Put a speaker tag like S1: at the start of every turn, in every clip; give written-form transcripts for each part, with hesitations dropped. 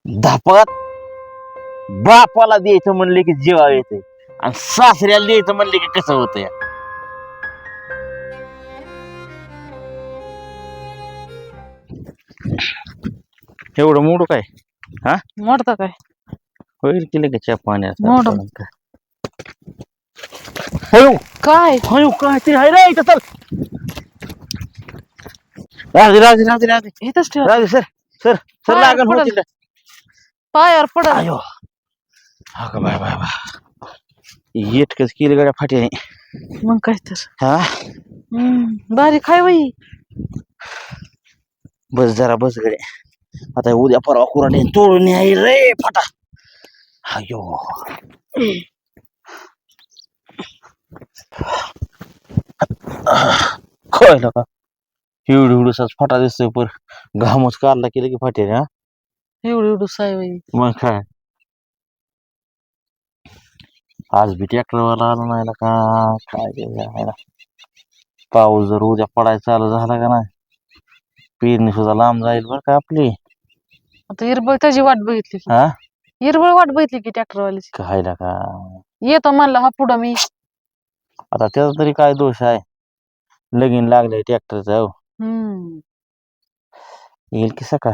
S1: धापात बापाला द्यायचं म्हणले की जेवा येते आणि सासऱ्याला द्यायचं म्हणले की कसं होतं या. एवढं मोठं काय हा
S2: मोडता काय
S1: होईल की लगेच चहा पाण्यात
S2: मोड.
S1: हळू
S2: काय
S1: हळू काय ते आहे रे इथं चल राहू दे
S2: इथंच ठेवा
S1: राहू दे सर सर सर
S2: पायावर
S1: लागण
S2: पडल.
S1: होतील
S2: पायावर पडल.
S1: अयो हा का बाय बाय बाय इतकंच केलं गाड्या फाट्याने
S2: मग काय तर
S1: हा
S2: बारीक खाय बाई.
S1: बस जरा बस गडे आता उद्या परवा कुराडे तोडून आहे रे फाटा अयो कळलं का एवढी एवढूसाच फाटा दिसतोय पर घामच काढला केलं की फाटे हा
S2: एवढी एवढी साय बाई.
S1: मग काय आज बी ट्रॅक्टरवाला आला नाही का काय ते जायला. पाऊस जर उद्या पडायला चालू झाला का नाही पेरणी सुद्धा लांब जाईल बरं का आपली.
S2: आता इरबळ त्याची वाट बघितली की
S1: हा
S2: इरबळ वाट बघितली की ट्रॅक्टरवालीची.
S1: काय का
S2: येतो म्हणला हा पुढं मी.
S1: आता त्याचा तरी काय दोष आहे लगीन लागलंय ट्रॅक्टरचा हो
S2: हम्म
S1: येईल की सकाळ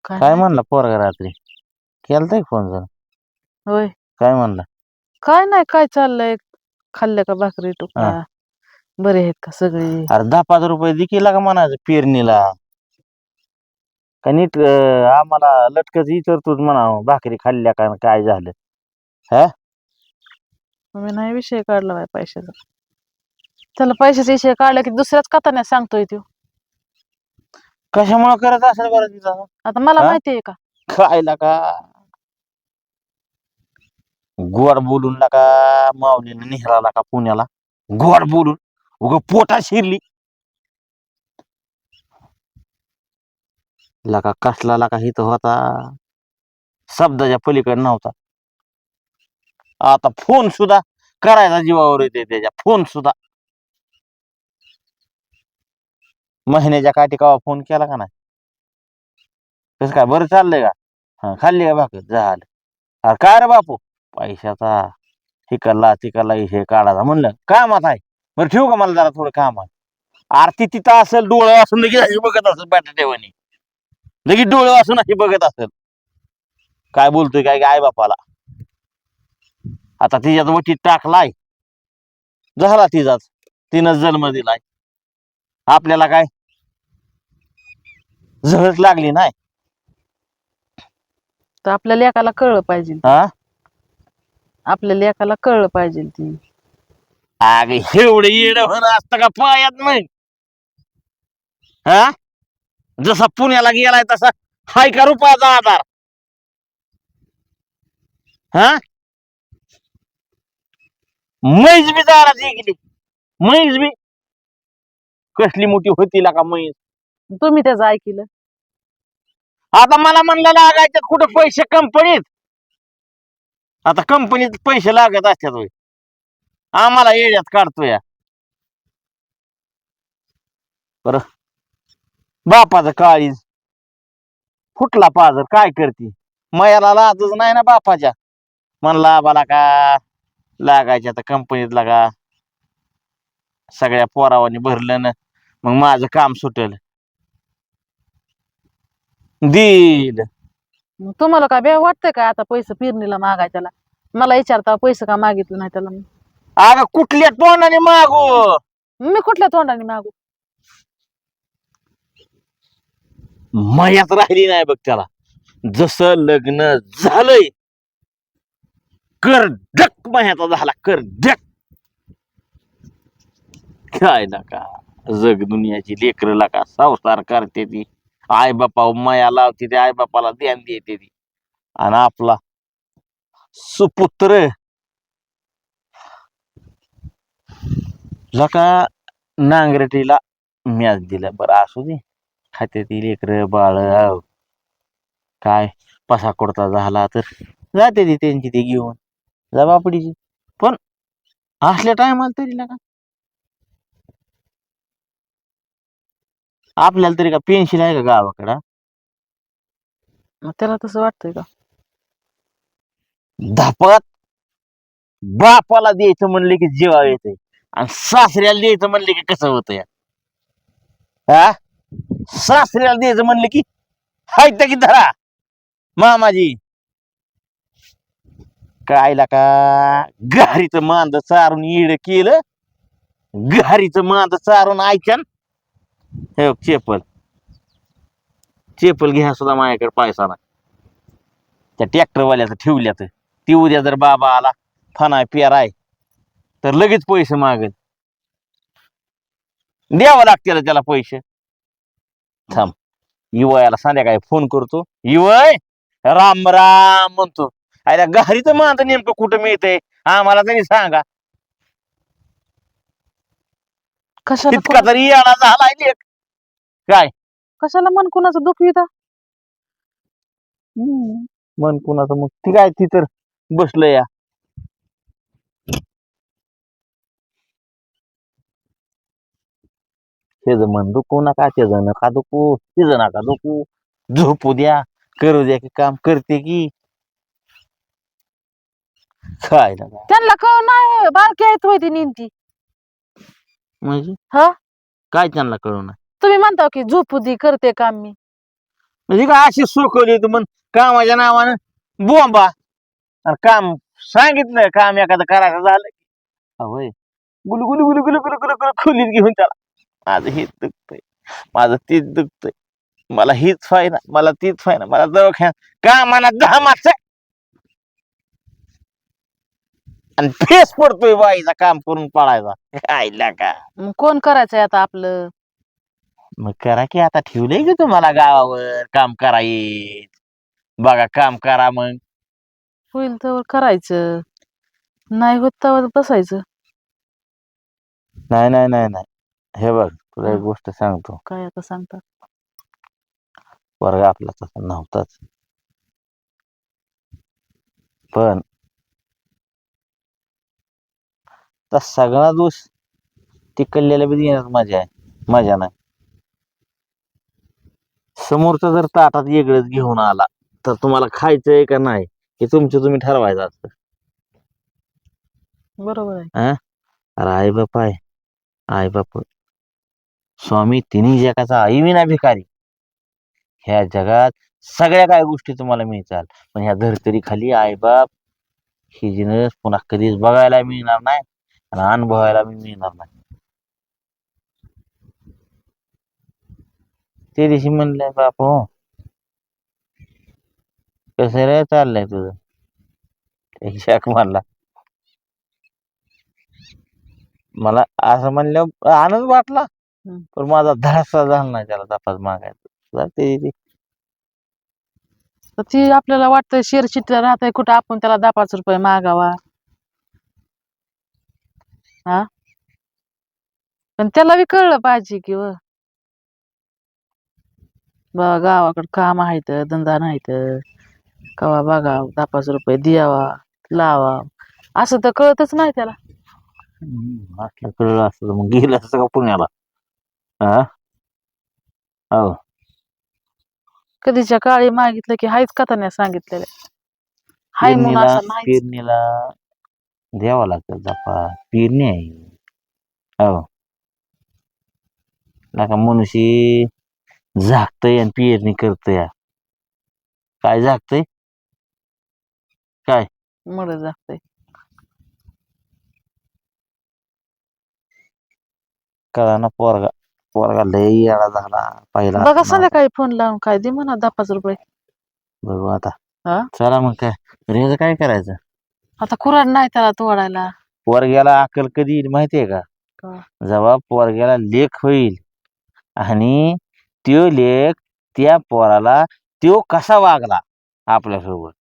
S2: काय
S1: काय
S2: माहित.
S1: म्हणला पोरगा रात्री केलता फोन जरा
S2: होय
S1: काय म्हणला
S2: काय नाही काय चाललंय खाल्लं का भाकरी
S1: हा
S2: टुकला बरे आहेत का सगळे.
S1: अरे 10-5 रुपये दिकीला का म्हणायचं पेरणीला का नीट आम्हाला लटकच विचारतोच म्हणा भाकरी खाल्ल्या का काय झालं हा
S2: मी नाही विषय काढला बाय पैशाचा. त्याला पैशाचा विषय काढला की दुसऱ्याच कथाने सांगतोय तो.
S1: कशामुळे करत असेल बरं तिथं
S2: आता मला
S1: हा?
S2: माहिती आहे का
S1: खायला का गोड बोलून का माऊलीने निघाला का पुण्याला गोड बोलून उग पोटा शिरली लका कसला लका हित होता शब्दाच्या पलीकडे नव्हता. आता फोन सुद्धा करायचा जीवावर येते त्याच्या फोन सुद्धा महिन्याच्या काठी कावा फोन केला का नाही कसं काय बरं चाललंय का हा खाल्ली का भाकर झालं अरे काय रे बापू पैशाचा हिकडला तिकडला हे काढायचा म्हणलं कामात आहे बरं ठेवू का मला जरा थोडं काम आहे आरती तिथं असेल डोळं असून लगेच बघत असेल बटाट्यावानी लगेच डोळं असून अशी बघत असेल काय बोलतोय काय आई बापाला आता तिच्यात वटीत टाकलाय झाला तिचाच तिनं जन्म दिलाय आपल्याला काय झळच लागली नाही
S2: तर आपल्या लेकाला कळलं पाहिजे.
S1: हा
S2: आपल्या लेकाला कळलं पाहिजे ती.
S1: अग एवढं येड होणं असतं का पायात मग हा जसा पुण्याला गेलाय तसा हाय का रुपयाचा आधार हा म्हैस बी जायला गेली म्हैस बी कसली मोठी होती का म्हैस
S2: तुम्ही त्याचं ऐकलं.
S1: आता मला म्हणलं लागायच्यात कुठं पैसे कंपनीत आता कंपनीत पैसे लागत असतात होय आम्हाला येड्यात काढतोय बर बापाचं काळीज फुटला पाजर काय करते मयाला लाजच नाही ना बापाच्या म्हणला आम्हाला का लागायच्या तर कंपनीत लागा सगळ्या पोरावानी भरलं ना मग माझं काम सुटेल दिल
S2: मग तुम्हाला काय बे वाटतंय का आता पैसे पेरणीला मागाय त्याला. मला विचारता पैसे का मागितलं नाही त्याला.
S1: अगं कुठल्या तोंडाने मागू
S2: मी कुठल्या तोंडाने मागू.
S1: मयात राहिली नाही बघ त्याला जसं लग्न झालंय करडक मह्याचा झाला करडक काय नका जग दुनियाची लेकरं लाका संसार करते ती आई बापा माया लावते ती आई बापाला ध्यान देते ती आणि आपला सुपुत्र लका नांगरटीला मॅच दिला बरं असू दे खाते ती लेकर बाळ काय पसा कोडता झाला तर जाते ती त्यांची ती घेऊन जा बापडीची पण असल्या टायमाला तरी नका आपल्याला तरी का पेन्शन आहे का गावाकडं
S2: मग त्याला तसं वाटतंय का?
S1: धापात बापाला द्यायचं म्हणले की जीवा येते आणि सासऱ्याला द्यायचं म्हणले की कसं होतं या हा सासऱ्याला द्यायचं म्हणले की हाय की धरा मामाजी कायला का घारीचं मांद चारून इड केलं घारीचं मांद चारून ऐकन हे बघ, चेपल चेपल घ्या सुद्धा माझ्याकडे पैसा नाही त्या ट्रॅक्टरवाल्याचं ठेवल्यात ती उद्या जर बाबा आला फनाय पेराय तर लगेच पैसे मागेल द्यावं लागतील त्याला पैसे थांब युवयाला संध्याकाळी फोन करतो युवय राम राम म्हणतो अरे घारीचं मांद नेमकं कुठं मिळतंय आम्हाला तरी सांगा
S2: कशाला
S1: इतका तरी याला झालाय लेक. काय
S2: कशाला मन कुणाचं दुःख विधा?
S1: मन कुणाचं मग ती काय ती तर बसलं या त्याचं मन दुखू नका त्याचं नका दुखू तिचं नका दुखू झोपू द्या करू द्या की काम करते की काय ना काय
S2: त्यांना कळ नाही बारकी आहेत होय ती नेमकी.
S1: म्हणजे
S2: हा
S1: काय त्यांना कळू ना
S2: तुम्ही म्हणता की झोपू दे करते काम मी.
S1: म्हणजे काय अशी सोखवली तू मग कामाच्या नावानं बोंबा आणि काम सांगितलं काम एखादं करायचं झालं की होय गुलू गुलू गुलू गुलू गुलू गुलू गुलू खोलीत घेऊन त्याला माझं हेच दुखतंय माझं तीच दुखतंय मला हीच फायना मला तीच फायना मला दवाखान्यात कामाला 10 मागचं आणि फेस पडतोय बाईचा काम करून पळायचा आईला का
S2: मग कोण करायचंय आता आपलं?
S1: मग करा की आता ठेवलंय की तुम्हाला गावावर काम करायच बघा काम करा मग
S2: होईल तर करायचं नाही होत तर बसायचं.
S1: नाही नाही नाही नाही हे बघ तुला एक
S2: हं.
S1: गोष्ट सांगतो
S2: काय आता सांगता?
S1: वर्ग आपला तसा नव्हताच पण तर सगळा दोष तिकडलेला बी देण्यात मजा आहे मजा नाही समोरचा जर ताटात वेगळंच घेऊन आला तर तुम्हाला खायचंय का नाही हे तुमचं तुम्ही ठरवायचं असतं
S2: बरोबर आहे.
S1: हा अरे आई बाप आहे आई बाप स्वामी तिन्ही जगाचा आई विना भिकारी ह्या जगात सगळ्या काय गोष्टी तुम्हाला मिळतात पण ह्या धर्तरी खाली आई बाप ही जिनस पुन्हा कधीच बघायला मिळणार नाही आणि अनुभवायला बी मिळणार नाही ते दिवशी म्हणलंय बाप हो कसं रे चाललंय तुझं एक शाक मारला मला असं म्हणलं आनंद वाटला
S2: हं.
S1: पण माझा धाडसा झाला नाही त्याला तपास मागायचा
S2: तर ती आपल्याला वाटतंय शेअर चिठ्ठीला राहतंय कुठं आपण त्याला 10-5 रुपये मागावा. हा पण त्याला बी कळलं पाहिजे की व बा गावाकडे काम आहेत धंदा नाहीत कवा बघा 10-5 रुपये द्यावा लावा असं तर कळतच नाही त्याला.
S1: असलं कळलं असतं तर मग गेलं असतं का पुण्याला हा हो
S2: कधीच्या काळी मागितलं की हायच का नाही सांगितलेलं हाय म्हणून
S1: पेरणीला
S2: असं नाहीच.
S1: पेरणीला द्यावा लागतं जपा पेरणी आहे हो नका मनुष्य झाकतय आणि पेरणी करतय काय झाकतय काय
S2: मर जागतंय.
S1: कळा ना पोरगा पोरगा लय येडा झाला पहिला
S2: बघा
S1: असं नव्हता
S2: संध्याकाळी फोन लावून काय दे म्हणा 10-5 रुपये.
S1: बघू आता
S2: हा
S1: चला मग काय रेज काय करायचं
S2: आता कुऱ्हाड नाही त्याला तोडायला.
S1: पोरग्याला अक्कल कधी येईल माहितीये का
S2: का?
S1: जेव्हा पोरग्याला लेख होईल आणि त्यो लेख त्या पोराला त्यो कसा वागला आपल्यासोबत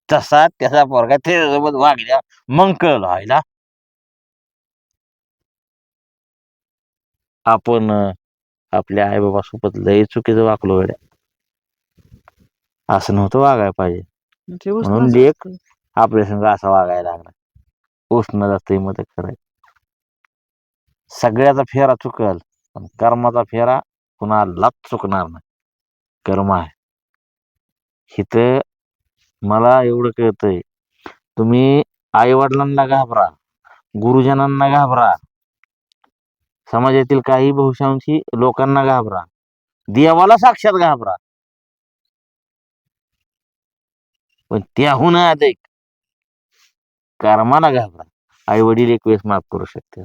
S1: तसा त्याचा पोरगा त्याच्यासोबत वागल्या मग कळलं व्हायला आपण आपल्या आईबाबासोबत लय चुकीचं वागलो गड्या असं नव्हतं वागायला पाहिजे
S2: ते
S1: म्हणून
S2: उष्णच
S1: लेख
S2: असतं.
S1: आपल्या संग असा वागायला लागला उष्ण जास्त मत करायचं सगळ्याचा फेरा चुकल पण कर्माचा फेरा कुणालाच चुकणार नाही कर्म आहे इथं मला एवढं कळतंय, तुम्ही आई वडिलांना घाबरा, गुरुजनांना घाबरा, समाजातील काही बहुशांशी लोकांना घाबरा, देवाला साक्षात घाबरा, पण त्याहून अधिक कर्माला घाबरा. आई वडील एक वेळेस माफ करू शकतात,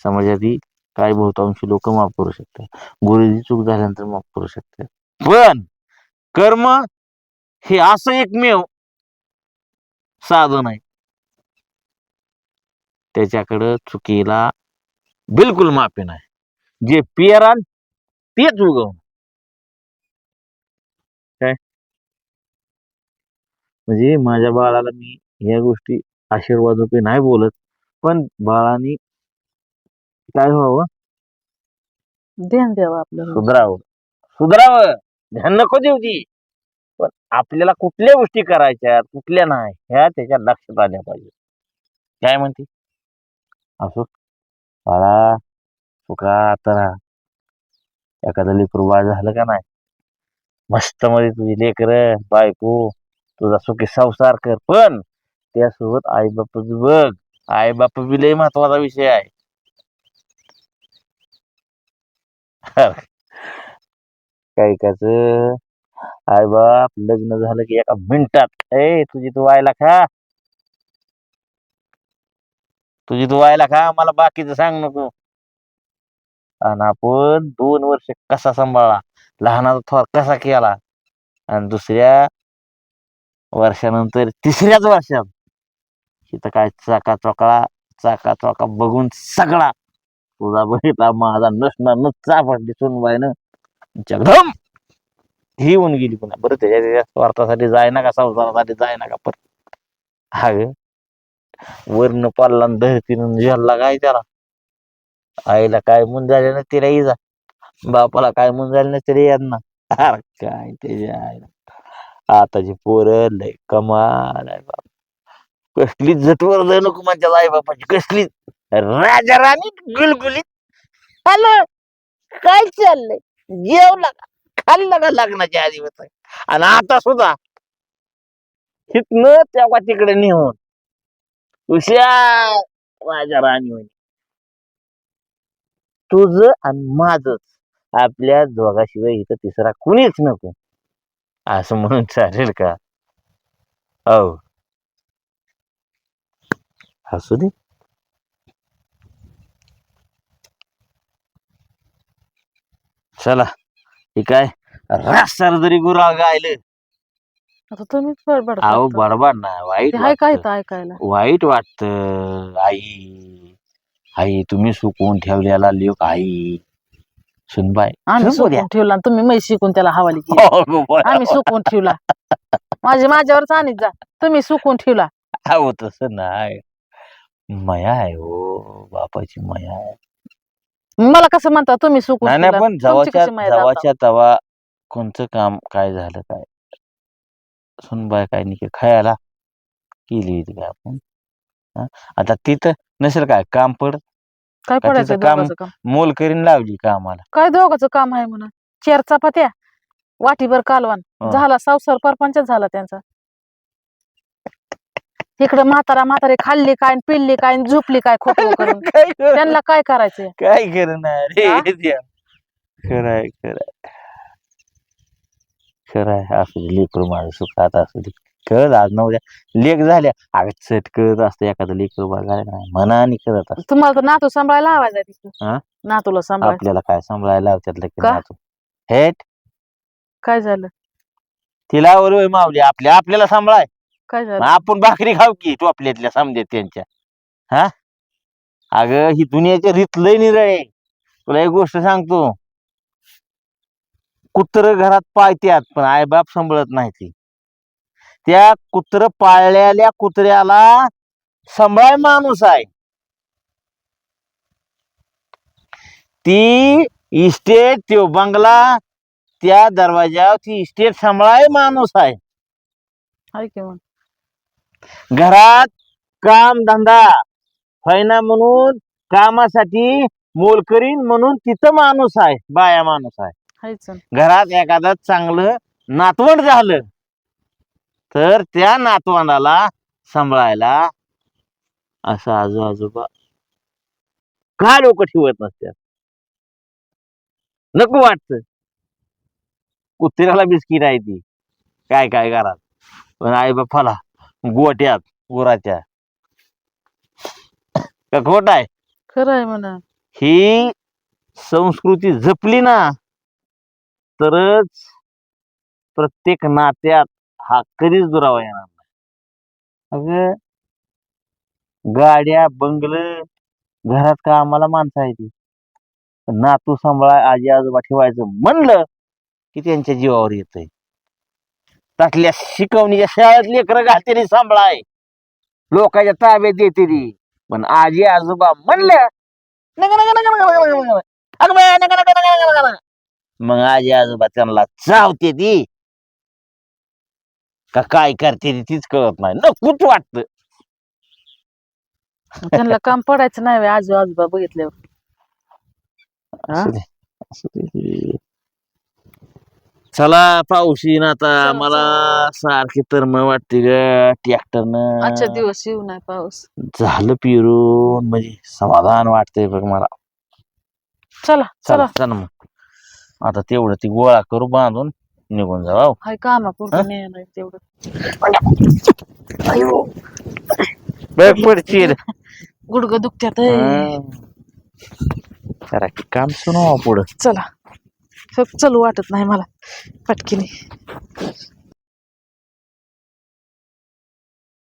S1: समाजातील काही बहुतांशी लोक माफ करू शकतात, गुरुजी चूक झाल्यानंतर माफ करू शकतात, पण कर्म हे असं एकमेव साधन आहे, त्याच्याकडं चुकीला बिलकुल माफी नाही. जे पेराल तेच उगवण. काय म्हणजे माझ्या बाळाला मी या गोष्टी आशीर्वाद रूपे नाही बोलत, पण बाळाने काय व्हावं,
S2: ध्यान द्यावं आपलं.
S1: सुधरावं. सुधरावं, ध्यान नको देऊ ती, पण आपल्याला कुठल्या गोष्टी करायच्या कुठल्या नाही ह्या त्याच्या लक्षात आल्या पाहिजे. काय म्हणते, असो बाळा, चुका आता एखादं लेकरू बाळ झालं का नाही, मस्त मध्ये तुझी लेकर बायको तुझा सुखी संसार कर, पण त्यासोबत आई बाप बी बघ. आई बाप बी लय महत्वाचा विषय आहे. काही काच आई बाप लग्न झालं की एका मिनिटात तुझी तू व्हायला खा, तुझी तू व्हायला खा, मला बाकीचं सांग नको. आणि आपण 2 वर्ष कसा सांभाळला, लहानाचा थोर कसा केला, आणि दुसऱ्या वर्षानंतर तिसऱ्याच वर्षात तिथं काय चाका चोका बघून सगळा तुझा बघितला माझा नसणार न चापडली सुनबाईनं जगदम ही होऊन गेली. पुन्हा बरं त्याच्या स्वार्थासाठी जाय ना का, संसारासाठी जाय ना का, पण हा वर्ण पाल्ला धरतीनं झेलला काय त्याला. आईला काय म्हणून झाले ना तिला इजा, बापाला काय म्हणून झाले ना तरी यांना. अरे काय त्याच्या आईला आताची पोरं लय कमाल आहे बाप. कसलीच झटवर जाय नको माझ्या आई बापाची, कसलीच राजा राणी गुलगुलीत. हॅलो, काय चाललंय, जेवला का, खाल्लं का लग्नाच्या आधी होत, आणि आता सुद्धा हितनं तेव्हा तिकडे नेऊन हुशार राजा राणी म्हणे. तुझं आणि माझच, आपल्या दोघाशिवाय इथं तिसरा कुणीच नको, असं म्हणून चालेल का? हो, असू दे. चला ठीक आहे, रास्तार जरी गुरा गायलं,
S2: आता तुम्हीच बडबड
S1: अहो
S2: करता.
S1: बडबड ना, वाईट
S2: ते हाय काय
S1: वाटत,
S2: तर ऐकायला.
S1: वाईट वाटत. आई, आई तुम्ही सुकवून ठेवलेला लेक आई, सुनबाई
S2: आम्ही
S1: सुनू द्या.
S2: सुकून ठेवला आणि तुम्ही मै शिकून त्याला हवाली केली. आम्ही सुकून ठेवला, माझ्यावरच आणीत जा. तुम्ही सुकून ठेवला.
S1: अहो तसं नाही, माया आहे हो, बापाची माया आहे.
S2: मला कसं म्हणता तुम्ही सुकून
S1: नाही
S2: ठेवला,
S1: पण
S2: तुमची कशी माया जाता?
S1: जवाच्या तवा कोणतं काम काय झालं काय, सुनबाई काय नाही खायला केली होती का आपण. हा? आता तिथं नसेल काय काम पड,
S2: काय
S1: का
S2: पडायचं
S1: तिचं काम
S2: दोघाचं काम?
S1: मोल करीन लावली कामाला.
S2: काय दोघाचं काम आहे म्हणा, 4 चपात्या, वाटीभर कालवान,
S1: हं.
S2: झाला संसार परपंच झाला त्यांचा. इकडं म्हातारे खाल्ली काय, पिल्ली काय, झोपली काय खोकलो करून.
S1: काय करू,
S2: त्यांना काय करायचंय?
S1: काय करणार
S2: हा?
S1: रे देवा. खरंय खरंय, असू दे लेकरू माझं सुखात असू दे. कळत आज नव्हत्या लेख झाल्या, अगं चट कळत असतं एखादं लेकरू बाळ झालं नाही, मनाने करत असत.
S2: तुम्हाला तर नातू सांभाळायला लावायचा तिथं.
S1: हा?
S2: नातूला सांभाळायचं.
S1: आपल्याला काय सांभाळायला लावत्यात लगेच
S2: का?
S1: नातू. हेट
S2: काय झालं?
S1: तिला वय मावली आपल्याला सांभाळाय,
S2: काय
S1: मग
S2: झालं?
S1: आपण भाकरी खाऊ की टोपल्यातल्या समजेत त्यांच्या. हा, अगं ही दुनियाची रीत लय निरळे. तुला एक गोष्ट सांगतो, कुत्र घरात पाळत्यात पण आईबाप सांभाळत नाही ती. त्या कुत्र पाळलेल्या कुत्र्याला सांभाळ माणूस आहे, ती इस्टेट त्यो बंगला त्या दरवाजावर ती इस्टेट सांभाळाय माणूस आहे.
S2: हाय की मग.
S1: घरात काम धंदा होईना म्हणून कामासाठी मोलकरीन म्हणून तिथं माणूस आहे, बाया माणूस आहे.
S2: हायच.
S1: घरात एखादं चांगलं नातवंड झालं तर त्या नातवंडाला सांभाळायला असं आजोबा का लोक ठेवत नसतात. नको वाटत. कुत्र्याला बिस्किट आहे ती काय काय घरात, पण आई बाप्पाला गोट्यात गुराच्या. का खोट आहे?
S2: खरं आहे म्हणा.
S1: ही संस्कृती जपली ना तरच प्रत्येक नात्यात हा कधीच दुरावा येणार नाही. अगं गाड्या बंगल घरात का आम्हाला माणसं आहे ती, पण नातू सांभाळा आजी आजोबा ठेवायचं म्हणलं की त्यांच्या जीवावर येतंय. त्यातल्या शिकवणीच्या शाळेत लेकरं घालतेली सांभाळाय, लोकांच्या ताब्यात देते ती, पण आजी आजोबा म्हणलं नका नका नका नका नका नका नका. अगं बाई, नका नका नका नका नका नका. मग आजी आजोबा त्यांना चावते ती का काय करते ती तीच कळत नाही. नकोच वाटतं.
S2: त्यांना काम पडायचं नाही आजोबा बघितल्यावर. हा?
S1: असू दे, असू दे. चला पाऊस येईन आता.
S2: चला,
S1: मला सारखी तरम वाटते ग
S2: आजच्या
S1: ट्रॅक्टरनं.
S2: दिवस येऊ नाही पाऊस.
S1: झालं पिरून म्हणजे समाधान वाटतंय बघ मला.
S2: चला
S1: चला
S2: चला.
S1: चला मग आता तेवढं ती गोळा करू बांधून निघून जाऊ.
S2: हाय कामापुरतं नाही तेवढं.
S1: बघ पडशील.
S2: गुडघ दुखत्यात.
S1: जरा काम सुनावा पुढं.
S2: चला चलू वाटत नाही मला पटकीने.